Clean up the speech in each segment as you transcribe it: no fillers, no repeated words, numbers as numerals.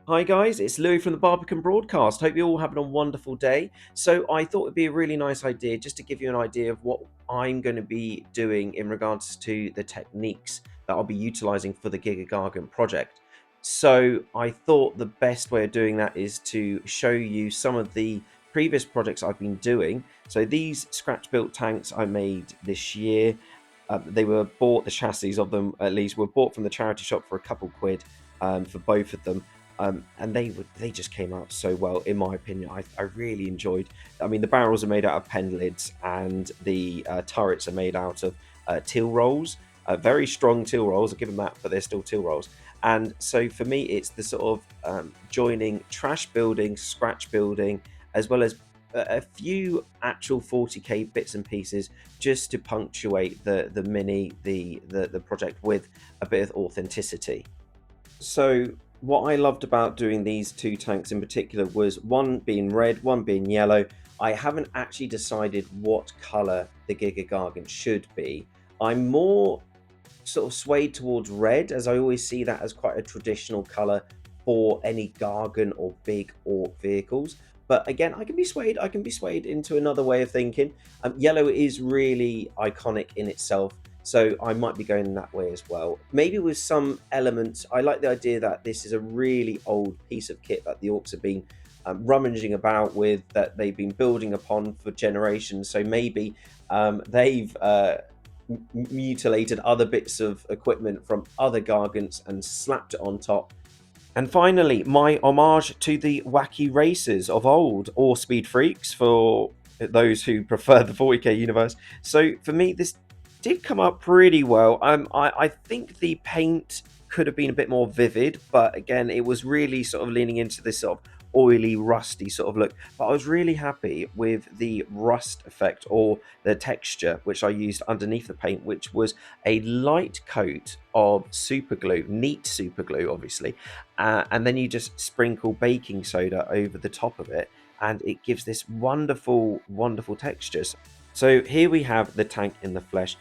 Hi guys, it's Louis from the Barbican Broadcast. Hope you're all having a wonderful day. So I thought it'd be a really nice idea just to give you an idea of what I'm going to be doing in regards to the techniques that I'll be utilizing for the Giga-Gargant project. So I thought the best way of doing that is to show you some of the previous projects I've been doing. So these scratch-built tanks I made this year. They were bought, the chassis of them at least, were bought from the charity shop for a couple quid for both of them. And they just came out so well, in my opinion. I really enjoyed. I mean, the barrels are made out of pen lids, and the turrets are made out of teal rolls. Very strong teal rolls. I'll give them that, but they're still teal rolls. And so for me, it's the sort of joining trash building, scratch building, as well as a few actual 40k bits and pieces, just to punctuate the project with a bit of authenticity. So what I loved about doing these two tanks in particular was one being red, one being yellow. I haven't actually decided what color the Giga-Gargant should be. I'm more sort of swayed towards red, as I always see that as quite a traditional color for any Gargant or big Orc vehicles. But again, I can be swayed into another way of thinking. Yellow is really iconic in itself, so I might be going that way as well. Maybe with some elements. I like the idea that this is a really old piece of kit that the Orcs have been rummaging about with, that they've been building upon for generations. So maybe they've mutilated other bits of equipment from other Gargants and slapped it on top. And finally, my homage to the wacky racers of old, or speed freaks for those who prefer the 40k universe. So for me, this did come up pretty well. I think the paint could have been a bit more vivid, but again, it was really sort of leaning into this sort of oily, rusty sort of look. But I was really happy with the rust effect, or the texture, which I used underneath the paint, which was a light coat of super glue, neat super glue, obviously, and then you just sprinkle baking soda over the top of it, and it gives this wonderful, wonderful texture. So here we have the tank in the flesh,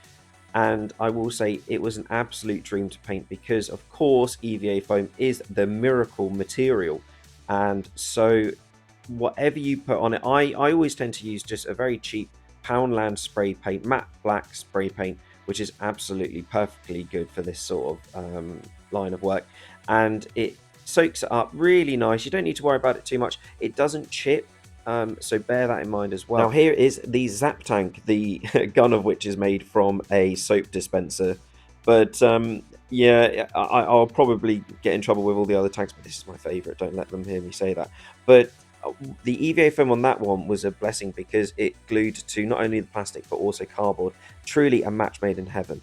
and I will say it was an absolute dream to paint because, of course, EVA foam is the miracle material, and so whatever you put on it, I always tend to use just a very cheap Poundland spray paint, matte black spray paint, which is absolutely perfectly good for this sort of line of work, and it soaks it up really nice. You don't need to worry about it too much. It doesn't chip, so bear that in mind as well. Now here is the Zap Tank, the gun of which is made from a soap dispenser, but yeah, I'll probably get in trouble with all the other tanks, but this is my favorite. Don't let them hear me say that. But the EVA foam on that one was a blessing because it glued to not only the plastic but also cardboard. Truly a match made in heaven.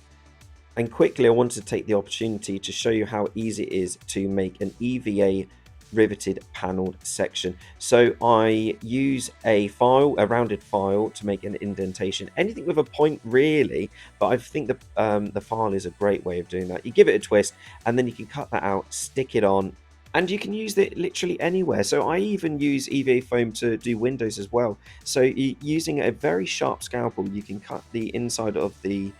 And quickly, I wanted to take the opportunity to show you how easy it is to make an EVA riveted paneled section. So I use a file, a rounded file, to make an indentation. Anything with a point, really, but I think the file is a great way of doing that. You give it a twist, and then you can cut that out, stick it on, and you can use it literally anywhere. So I even use EVA foam to do windows as well. So using a very sharp scalpel, you can cut the inside of the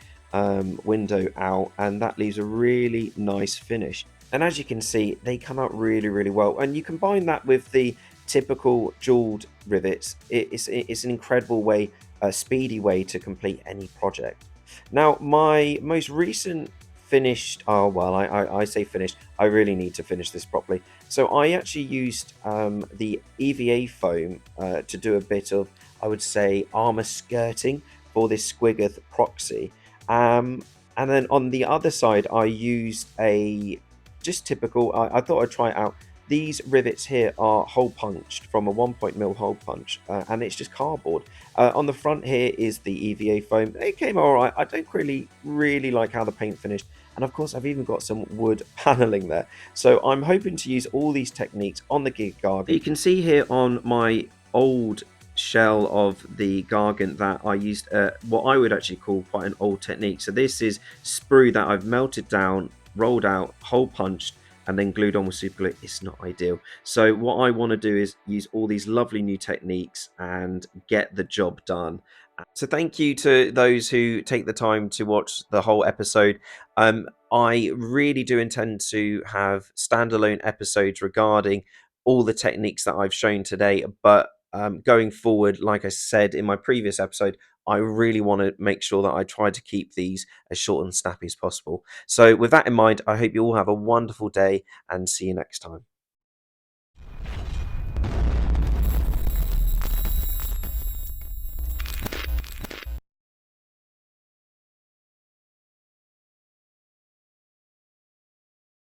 window out, and that leaves a really nice finish. And as you can see, they come out really, really well. And you combine that with the typical jeweled rivets. It's an incredible way, a speedy way to complete any project. Now, my most recent finished, oh, well, I say finished, I really need to finish this properly. So I actually used the EVA foam to do a bit of, I would say, armor skirting for this Squiggoth proxy. And then on the other side, I used a just typical. I thought I'd try it out. These rivets here are hole punched from a 1 mil hole punch, and it's just cardboard. On the front here is the EVA foam. It came all right. I don't really like how the paint finished, and of course I've even got some wood paneling there. So I'm hoping to use all these techniques on the Giga-Gargant. You can see here on my old shell of the Gargant that I used what I would actually call quite an old technique. So this is sprue that I've melted down, rolled out, hole punched, and then glued on with super glue. It's not ideal. So what I want to do is use all these lovely new techniques and get the job done. So thank you to those who take the time to watch the whole episode. I really do intend to have standalone episodes regarding all the techniques that I've shown today, but going forward, like I said in my previous episode, I really want to make sure that I try to keep these as short and snappy as possible. So with that in mind, I hope you all have a wonderful day and see you next time.